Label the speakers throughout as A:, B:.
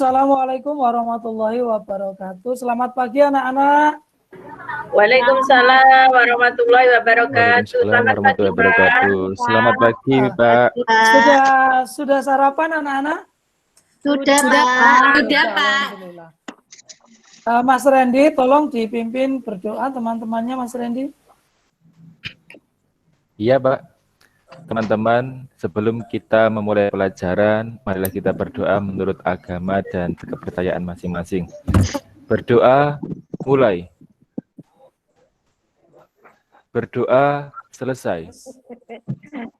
A: Assalamualaikum warahmatullahi wabarakatuh. Selamat pagi anak-anak.
B: Waalaikumsalam warahmatullahi wabarakatuh. Selamat pagi, Pak.
C: Selamat pagi, Pak.
A: Sudah sarapan anak-anak?
D: Sudah, Pak.
A: Sudah, Pak. Alhamdulillah. Mas Randy, tolong dipimpin berdoa teman-temannya, Mas Randy.
C: Iya, Pak. Teman-teman, sebelum kita memulai pelajaran, marilah kita berdoa menurut agama dan kepercayaan masing-masing. Berdoa mulai. Berdoa selesai.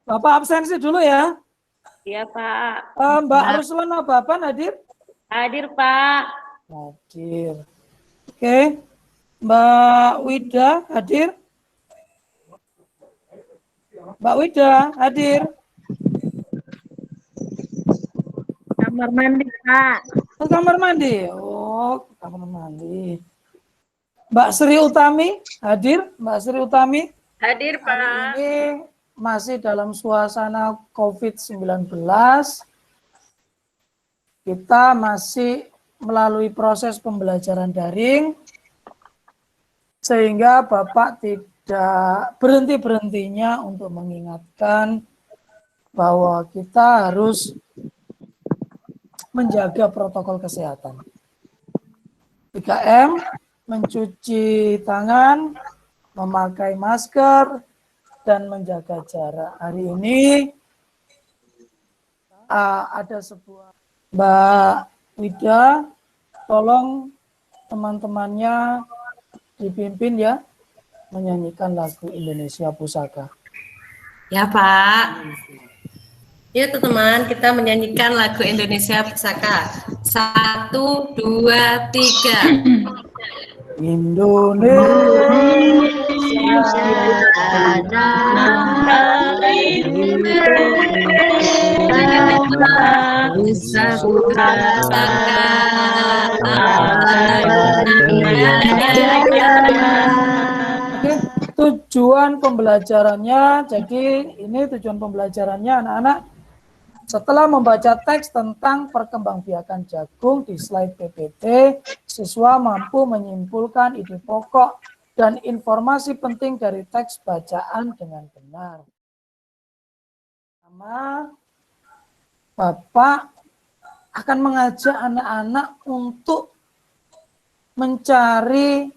A: Bapak absensi dulu ya.
B: Iya, Pak.
A: Mbak Ruslana Bapak hadir?
B: Hadir, Pak.
A: Hadir. Oke. Mbak Wida hadir? Mbak Wida hadir?
D: Kamar mandi, Pak.
A: Ke kamar mandi? Oh, ke kamar mandi. Mbak Sri Utami hadir? Mbak Sri Utami?
B: Hadir, Pak.
A: Hari ini masih dalam suasana COVID-19. Kita masih melalui proses pembelajaran daring, sehingga Bapak tidak berhenti-berhentinya untuk mengingatkan bahwa kita harus menjaga protokol kesehatan. 3M, mencuci tangan, memakai masker, dan menjaga jarak. Hari ini ada sebuah Mbak Wida, tolong teman-temannya dipimpin ya, menyanyikan lagu Indonesia Pusaka.
E: Ya, Pak. Yuk teman-teman, kita menyanyikan lagu Indonesia Pusaka. 1, 2, 3.
A: Indonesia tujuan pembelajarannya, jadi ini tujuan pembelajarannya anak-anak. Setelah membaca teks tentang perkembangbiakan jagung di slide PPT, siswa mampu menyimpulkan ide pokok dan informasi penting dari teks bacaan dengan benar. Pertama, Bapak akan mengajak anak-anak untuk mencari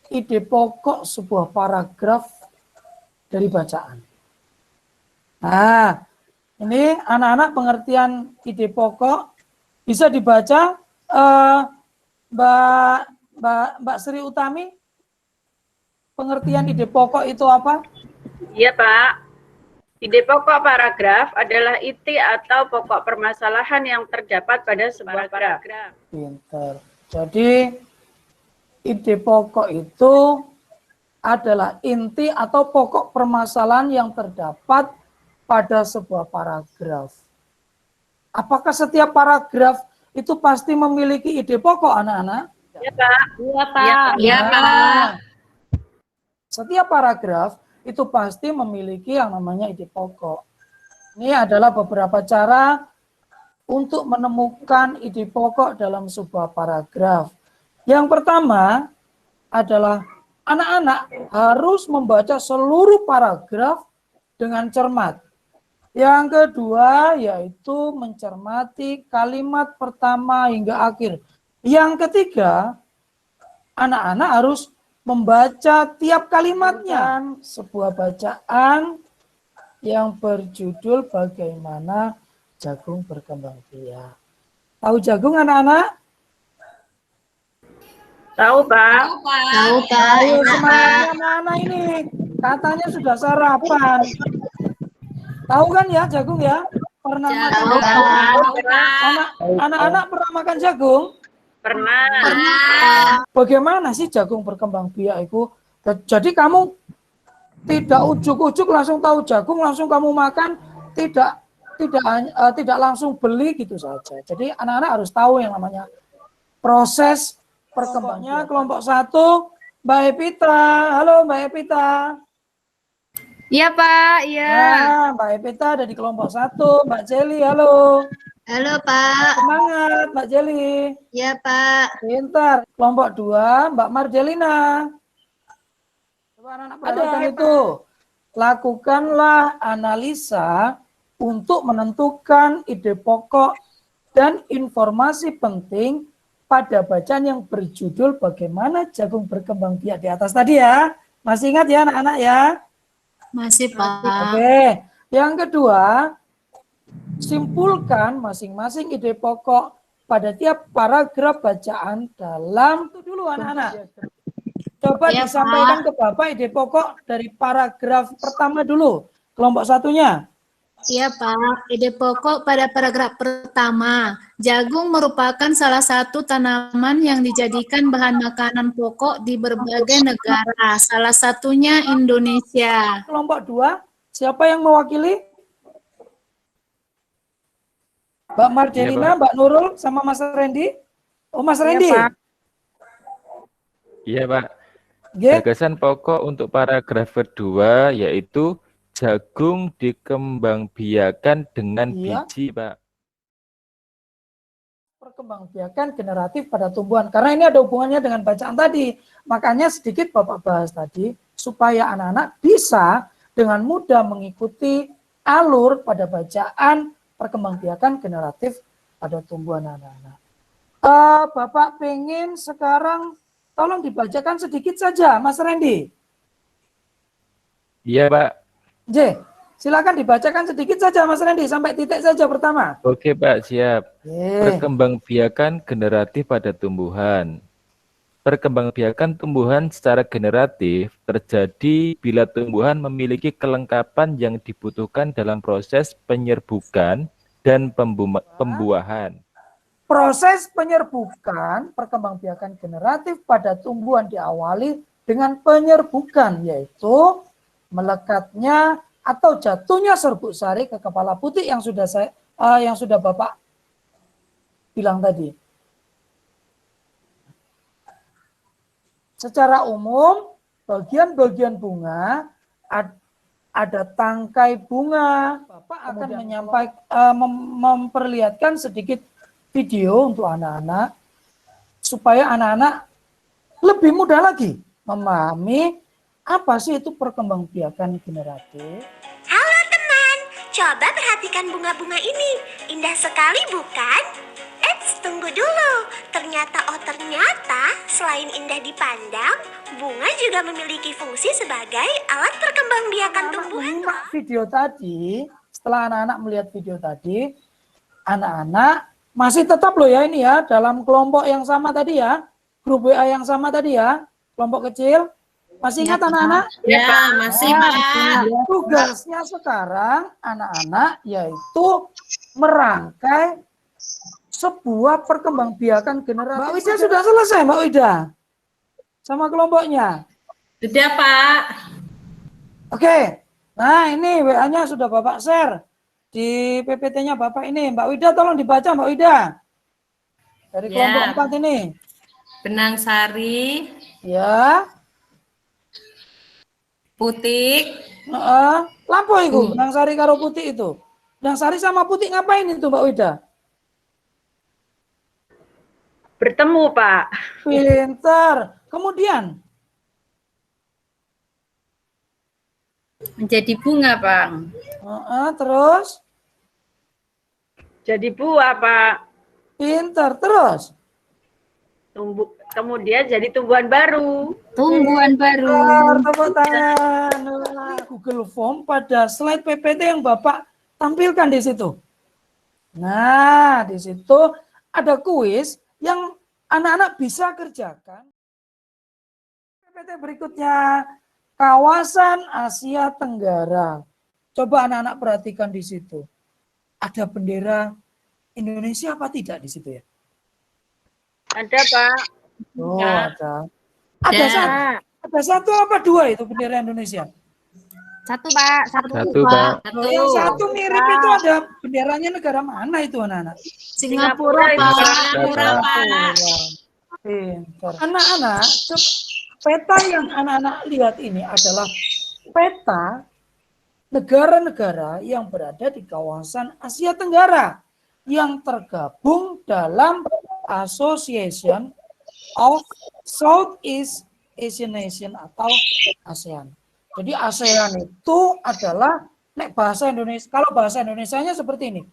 A: ide pokok sebuah paragraf dari bacaan. Nah, ini anak-anak pengertian ide pokok bisa dibaca. Mbak Sri Utami, pengertian ide pokok itu apa?
B: Iya, Pak. Ide pokok paragraf adalah inti atau pokok permasalahan yang terdapat pada sebuah paragraf.
A: Pinter. Jadi ide pokok itu adalah inti atau pokok permasalahan yang terdapat pada sebuah paragraf. Apakah setiap paragraf itu pasti memiliki ide pokok, anak-anak?
B: Iya, Pak.
D: Iya, Pak.
E: Ya, Pak.
A: Setiap paragraf itu pasti memiliki yang namanya ide pokok. Ini adalah beberapa cara untuk menemukan ide pokok dalam sebuah paragraf. Yang pertama adalah anak-anak harus membaca seluruh paragraf dengan cermat. Yang kedua yaitu mencermati kalimat pertama hingga akhir. Yang ketiga, anak-anak harus membaca tiap kalimatnya. Sebuah bacaan yang berjudul Bagaimana Jagung Berkembang Biak. Tahu jagung anak-anak?
B: Tahu, Pak.
D: Tahu, Pak.
A: Ayo semangat anak-anak ini. Katanya sudah sarapan. Tahu kan ya jagung ya? Pernah makan jagung? Anak-anak pernah makan jagung?
B: Pernah.
A: Bagaimana sih jagung berkembang biak itu? Jadi kamu tidak ujuk-ujuk langsung tahu jagung, langsung kamu makan, tidak langsung beli gitu saja. Jadi anak-anak harus tahu yang namanya proses perkembangannya. Kelompok 1, Mbak Epita. Halo Mbak Epita.
D: Iya, Pak. Iya.
A: Nah, Mbak Epita ada di kelompok 1. Mbak Celi, halo.
D: Halo, Pak.
A: Semangat, Mbak Jeli.
D: Ya, Pak.
A: Pintar. Kelompok 2, Mbak Marjelina. Coba anak-anak perhatikan itu. Lakukanlah analisa untuk menentukan ide pokok dan informasi penting pada bacaan yang berjudul Bagaimana Jagung Berkembang Biak di atas tadi ya. Masih ingat ya anak-anak ya?
D: Masih, Pak.
A: Oke. Yang kedua, simpulkan masing-masing ide pokok pada tiap paragraf bacaan dalam itu dulu anak-anak. Coba
D: Ya,
A: disampaikan ke Bapak ide pokok dari paragraf pertama dulu. Kelompok satunya.
D: Iya, Pak. Ide pokok pada paragraf pertama. Jagung merupakan salah satu tanaman yang dijadikan bahan makanan pokok di berbagai negara. Salah satunya Indonesia.
A: Kelompok 2, siapa yang mewakili? Mbak Marjelina, Mbak Nurul, sama Mas Randy? Oh, Mas Randy.
C: Iya, Pak.
A: Oke.
C: Gagasan pokok untuk paragraf kedua yaitu jagung dikembangbiakan dengan
A: Iya.
C: biji, Pak.
A: Perkembangbiakan generatif pada tumbuhan. Karena ini ada hubungannya dengan bacaan tadi. Makanya sedikit Bapak bahas tadi, supaya anak-anak bisa dengan mudah mengikuti alur pada bacaan perkembangbiakan generatif pada tumbuhan anak-anak. Bapak pengen sekarang tolong dibacakan sedikit saja, Mas Randy.
C: Iya, Pak.
A: J, silakan dibacakan sedikit saja, Mas Randy, sampai titik saja pertama.
C: Oke, Pak, siap.
A: Oke.
C: Perkembangbiakan generatif pada tumbuhan. Perkembangbiakan tumbuhan secara generatif terjadi bila tumbuhan memiliki kelengkapan yang dibutuhkan dalam proses penyerbukan dan pembuahan.
A: Proses penyerbukan perkembangbiakan generatif pada tumbuhan diawali dengan penyerbukan, yaitu melekatnya atau jatuhnya serbuk sari ke kepala putih yang sudah Bapak bilang tadi. Secara umum, bagian-bagian bunga ada tangkai bunga. Bapak akan memperlihatkan sedikit video untuk anak-anak supaya anak-anak lebih mudah lagi memahami apa sih itu perkembangbiakan generatif.
F: Halo teman, coba perhatikan bunga-bunga ini. Indah sekali bukan? Eits, tunggu dulu. Ternyata selain indah dipandang, bunga juga memiliki fungsi sebagai alat perkembangbiakan tumbuhan.
A: Menyimak video tadi, setelah anak-anak melihat video tadi, anak-anak masih tetap loh ya ini ya, dalam kelompok yang sama tadi ya, grup WA yang sama tadi ya, kelompok kecil. Masih ingat anak-anak?
E: Ya, masih Pak.
A: Tugasnya sekarang anak-anak yaitu merangkai sebuah perkembangbiakan generasi. Mbak Wida sudah selesai, Mbak Wida? Sama kelompoknya?
E: Sudah, Pak.
A: Oke. Nah, ini WA-nya sudah Bapak share di PPT-nya Bapak ini. Mbak Wida tolong dibaca, Mbak Wida. Dari kelompok 4 ini.
E: Benang sari.
A: Ya.
E: Putih.
A: Lampu itu, benang sari karo putih itu. Benang sari sama putih ngapain itu Mbak Wida?
B: Bertemu, Pak.
A: Pintar. Kemudian?
G: Menjadi bunga, Pak.
A: Terus?
B: Jadi buah, Pak.
A: Pintar. Terus?
B: Kemudian jadi tumbuhan baru.
G: Tumbuhan baru.
A: Tepuk tangan. Google Form pada slide PPT yang Bapak tampilkan di situ. Nah, di situ ada kuis yang anak-anak bisa kerjakan. PPT berikutnya, kawasan Asia Tenggara. Coba anak-anak perhatikan di situ. Ada bendera Indonesia apa tidak di situ ya?
B: Ada, Pak.
A: Oh,
G: Ya.
A: ada satu apa dua itu bendera Indonesia?
G: Satu, Pak.
C: Satu, Pak.
A: Yang satu mirip itu ada benderanya negara mana itu anak-anak?
D: Singapura,
B: Singapura,
D: Pak.
E: Singapura, Pak.
A: Pintar. Anak-anak, peta yang anak-anak lihat ini adalah peta negara-negara yang berada di kawasan Asia Tenggara. yang tergabung dalam Association of Southeast Asian Nation atau ASEAN. Jadi ASEAN itu adalah bahasa Indonesia. Kalau bahasa Indonesianya seperti ini,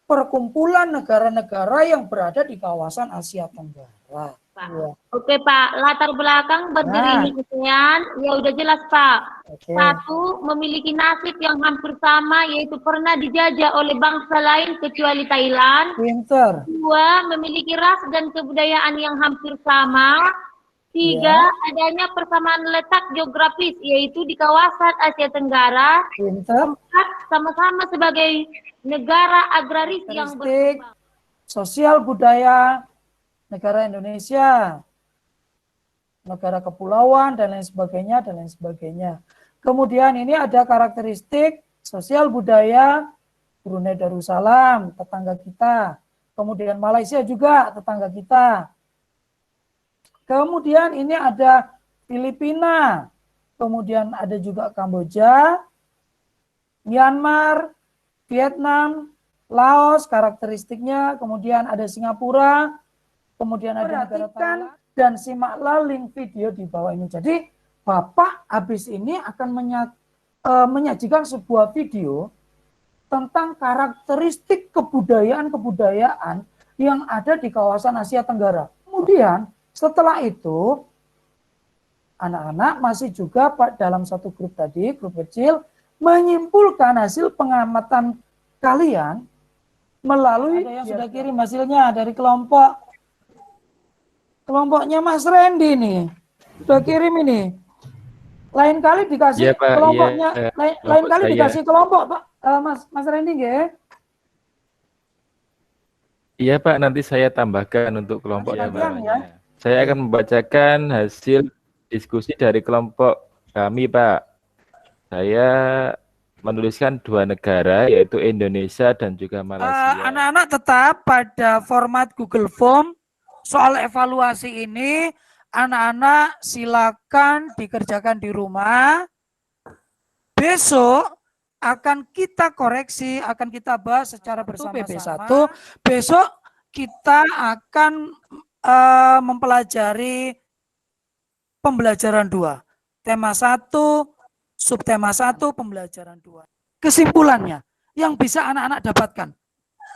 A: perkumpulan negara-negara yang berada di kawasan Asia Tenggara. Ya.
H: Oke Pak, latar belakang berdirinya ASEAN ya udah jelas Pak. Satu, memiliki nasib yang hampir sama, yaitu pernah dijajah oleh bangsa lain kecuali Thailand.
A: Pinter.
H: Dua, memiliki ras dan kebudayaan yang hampir sama. Tiga, adanya persamaan letak geografis, yaitu di kawasan Asia Tenggara.
A: Pinter.
H: Empat, sama-sama sebagai negara agraris yang berkembang.
A: Sosial budaya negara Indonesia, negara kepulauan, dan lain sebagainya, dan lain sebagainya. Kemudian ini ada karakteristik sosial budaya Brunei Darussalam, tetangga kita. Kemudian Malaysia juga tetangga kita. Kemudian ini ada Filipina, kemudian ada juga Kamboja, Myanmar, Vietnam, Laos karakteristiknya, kemudian ada Singapura, kemudian ada negara Thailand, dan simaklah link video di bawah ini. Jadi Bapak habis ini akan menyajikan sebuah video tentang karakteristik kebudayaan-kebudayaan yang ada di kawasan Asia Tenggara. Kemudian setelah itu, anak-anak masih juga dalam satu grup tadi, grup kecil, menyimpulkan hasil pengamatan kalian melalui yang sudah kirim hasilnya dari kelompoknya Mas Randy nih. Sudah kirim ini. Lain kali dikasih kelompoknya, lain kali dikasih kelompok, Pak. Mas Randy nggih.
C: Iya Pak, nanti saya tambahkan untuk kelompok yang
A: ya.
C: Saya akan membacakan hasil diskusi dari kelompok kami, Pak. Saya menuliskan 2 negara, yaitu Indonesia dan juga Malaysia.
A: Anak-anak tetap pada format Google Form. Soal evaluasi ini, anak-anak silakan dikerjakan di rumah. Besok akan kita koreksi, akan kita bahas secara bersama-sama. Besok kita akan mempelajari pembelajaran 2. Tema 1, subtema 1, pembelajaran 2. Kesimpulannya, yang bisa anak-anak dapatkan.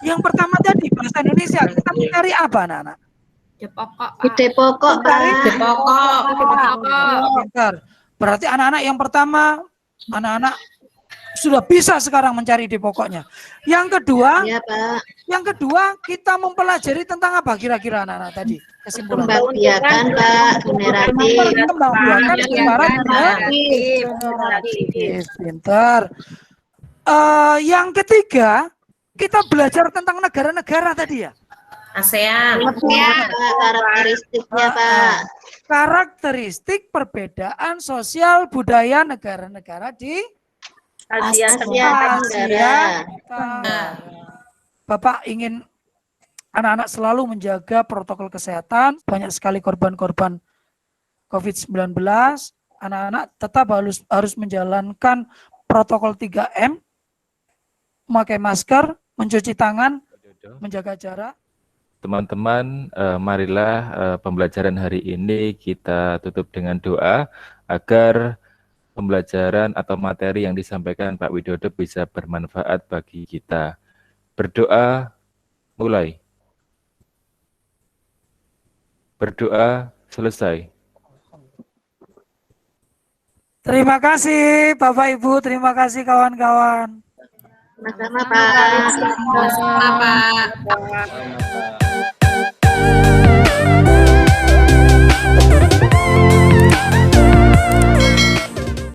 A: Yang pertama tadi, bahasa Indonesia. Kita mencari apa, anak-anak?
D: Ide pokok,
A: Pintar. Berarti anak-anak yang pertama, anak-anak sudah bisa sekarang mencari ide pokoknya. Yang kedua,
D: ya, Pak.
A: Yang kedua, kita mempelajari tentang apa kira-kira anak-anak tadi? Kesimpulan.
D: Pembagian, Pak, generatif.
A: Pembagian secara generatif. Pintar. Yang ketiga, kita belajar tentang negara-negara tadi ya.
E: ASEAN.
D: Karakteristiknya, Pak.
A: Karakteristik perbedaan sosial budaya negara-negara di
H: Asia
A: Tenggara. Bapak ingin anak-anak selalu menjaga protokol kesehatan. Banyak sekali korban-korban COVID-19. Anak-anak tetap harus menjalankan protokol 3M. Memakai masker, mencuci tangan, menjaga jarak.
C: Teman-teman, marilah pembelajaran hari ini kita tutup dengan doa agar pembelajaran atau materi yang disampaikan Pak Widodo bisa bermanfaat bagi kita. Berdoa, mulai. Berdoa, selesai.
A: Terima kasih Bapak Ibu, terima kasih kawan-kawan.
D: Sama-sama, Pak.
E: Sama-sama, Pak.